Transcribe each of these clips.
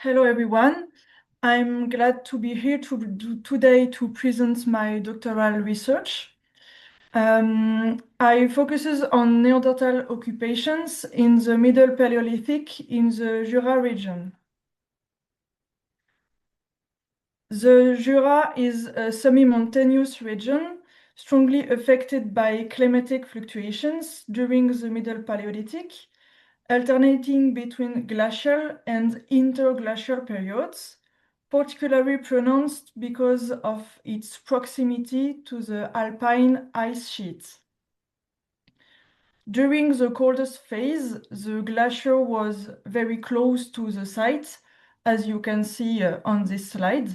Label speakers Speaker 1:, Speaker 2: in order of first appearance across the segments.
Speaker 1: Hello, everyone. I'm glad to be here today to present my doctoral research. I focuses on Neanderthal occupations in the Middle Paleolithic in the Jura region. The Jura is a semi-mountainous region strongly affected by climatic fluctuations during the Middle Paleolithic, alternating between glacial and interglacial periods, particularly pronounced because of its proximity to the alpine ice sheet. During the coldest phase, the glacier was very close to the site, as you can see on this slide.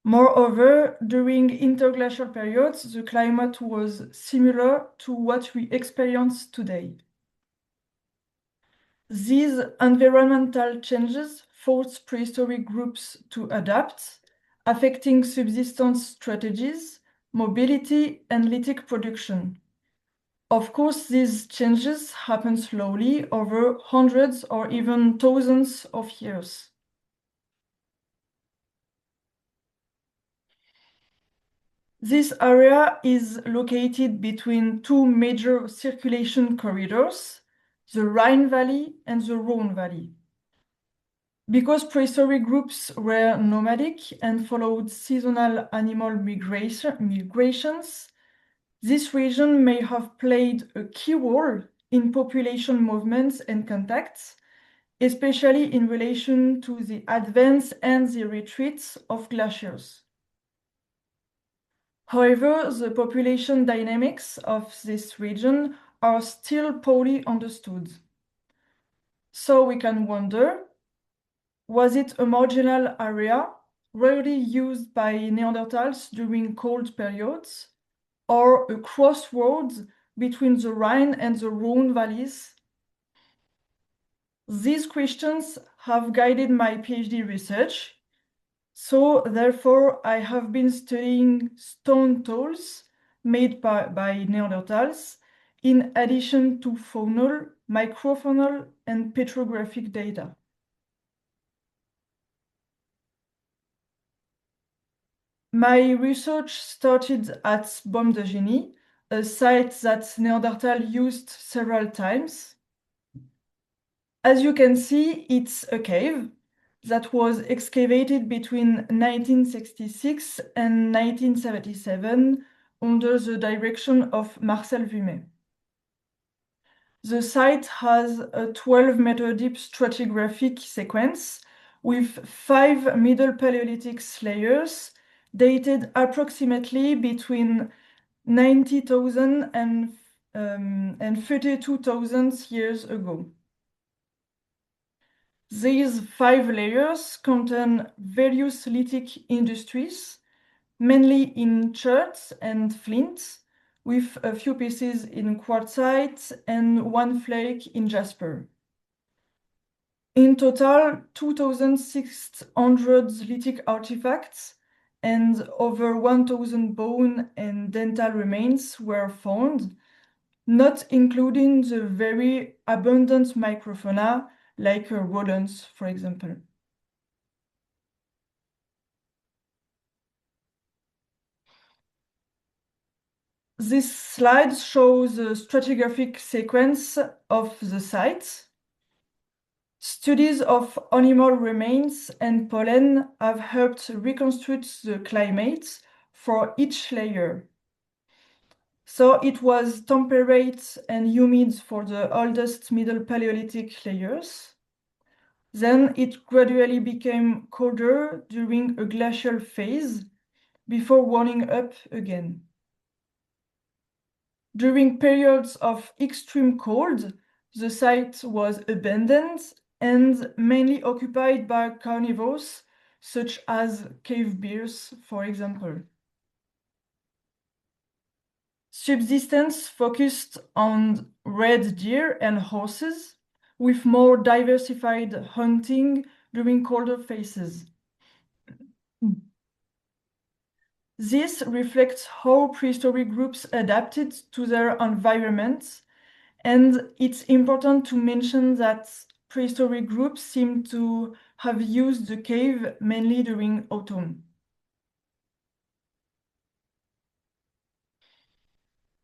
Speaker 1: Moreover, during interglacial periods, the climate was similar to what we experience today. These environmental changes forced prehistoric groups to adapt, affecting subsistence strategies, mobility, and lithic production. Of course, these changes happen slowly over hundreds or even thousands of years. This area is located between two major circulation corridors, the Rhine Valley and the Rhone Valley. Because prehistoric groups were nomadic and followed seasonal animal migrations, this region may have played a key role in population movements and contacts, especially in relation to the advance and the retreats of glaciers. However, the population dynamics of this region are still poorly understood. So we can wonder, was it a marginal area rarely used by Neanderthals during cold periods, or a crossroads between the Rhine and the Rhone valleys? These questions have guided my PhD research. So therefore, I have been studying stone tools made by Neanderthals, in addition to faunal, microfaunal, and petrographic data. My research started at Baume de Gigny, a site that Neanderthal used several times. As you can see, it's a cave that was excavated between 1966 and 1977 under the direction of Marcel Vumet. The site has a 12-meter deep stratigraphic sequence with 5 Middle Paleolithic layers dated approximately between 90,000 and 32,000 years ago. These 5 layers contain various lithic industries, mainly in chert and flint, with a few pieces in quartzite and 1 flake in jasper. In total, 2,600 lithic artifacts and over 1,000 bone and dental remains were found, not including the very abundant microfauna like rodents, for example. This slide shows the stratigraphic sequence of the site. Studies of animal remains and pollen have helped reconstruct the climate for each layer. So it was temperate and humid for the oldest Middle Paleolithic layers. Then it gradually became colder during a glacial phase before warming up again. During periods of extreme cold, the site was abandoned and mainly occupied by carnivores, such as cave bears, for example. Subsistence focused on red deer and horses, with more diversified hunting during colder phases. This reflects how prehistoric groups adapted to their environments, and it's important to mention that prehistoric groups seem to have used the cave mainly during autumn.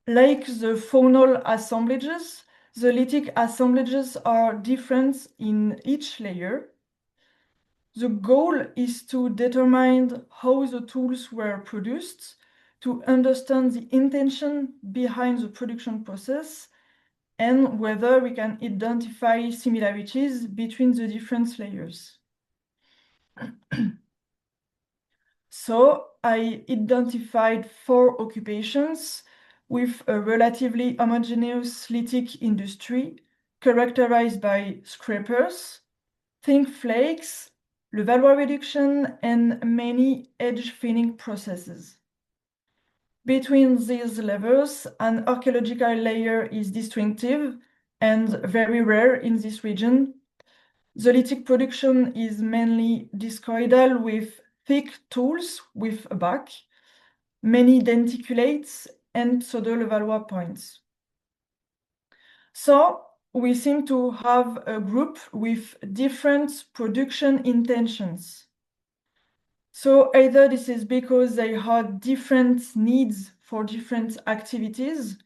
Speaker 1: Like the faunal assemblages, the lithic assemblages are different in each layer. The goal is to determine how the tools were produced, to understand the intention behind the production process, and whether we can identify similarities between the different layers. So I identified 4 occupations with a relatively homogeneous lithic industry characterized by scrapers, thin flakes, Levallois reduction, and many edge thinning processes. Between these levels, an archaeological layer is distinctive and very rare in this region. The lithic production is mainly discoidal with thick tools with a back, many denticulates, and pseudo-Levallois points. So we seem to have a group with different production intentions. So either this is because they had different needs for different activities,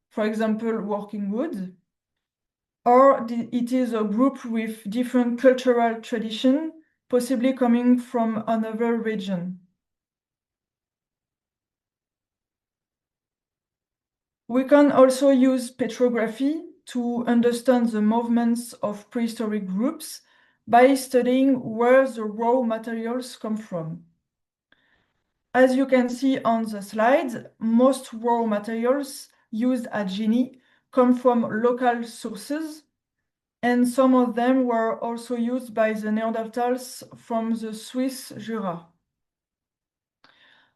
Speaker 1: for example, working wood, or it is a group with different cultural tradition, possibly coming from another region. We can also use petrography to understand the movements of prehistoric groups by studying where the raw materials come from. As you can see on the slide, most raw materials used at Gigny come from local sources, and some of them were also used by the Neanderthals from the Swiss Jura.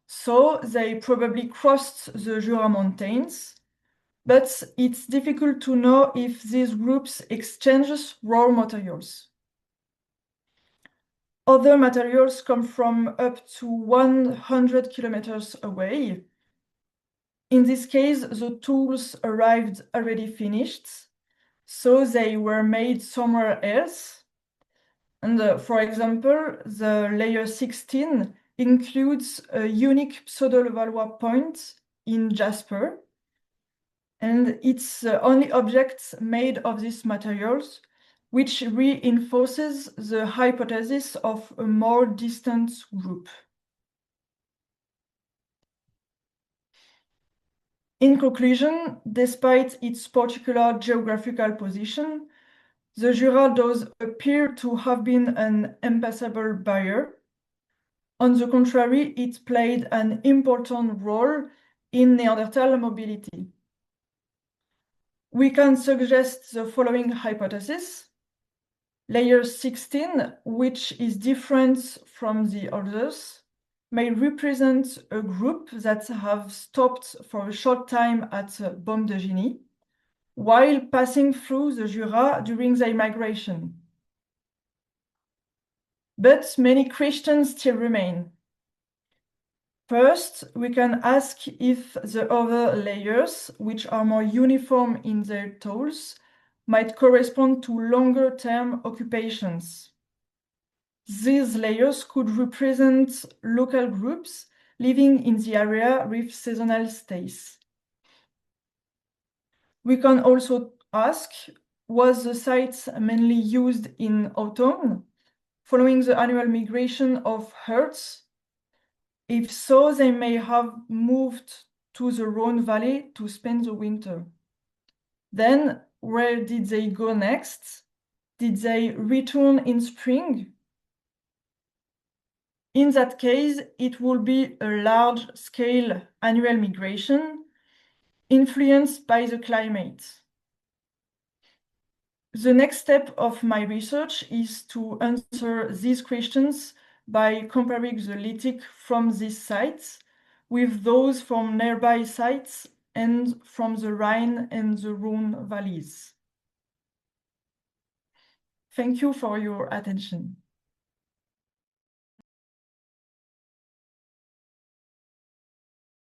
Speaker 1: So they probably crossed the Jura mountains, but it's difficult to know if these groups exchanges raw materials. Other materials come from up to 100 kilometers away. In this case, the tools arrived already finished, so they were made somewhere else. And for example, the layer 16 includes a unique pseudo-Levallois point in jasper, and it's the only object made of these materials, which reinforces the hypothesis of a more distant group. In conclusion, despite its particular geographical position, the Jura does appear to have been an impassable barrier. On the contrary, it played an important role in Neanderthal mobility. We can suggest the following hypothesis. Layer 16, which is different from the others, may represent a group that have stopped for a short time at Baume de Gigny, while passing through the Jura during their migration. But many questions still remain. First, we can ask if the other layers, which are more uniform in their tools, might correspond to longer-term occupations. These layers could represent local groups living in the area with seasonal stays. We can also ask, was the site mainly used in autumn, following the annual migration of herds? If so, they may have moved to the Rhone Valley to spend the winter. Then, where did they go next? Did they return in spring? In that case, it will be a large-scale annual migration influenced by the climate. The next step of my research is to answer these questions by comparing the lithic from these sites with those from nearby sites and from the Rhine and the Rhone valleys. Thank you for your attention.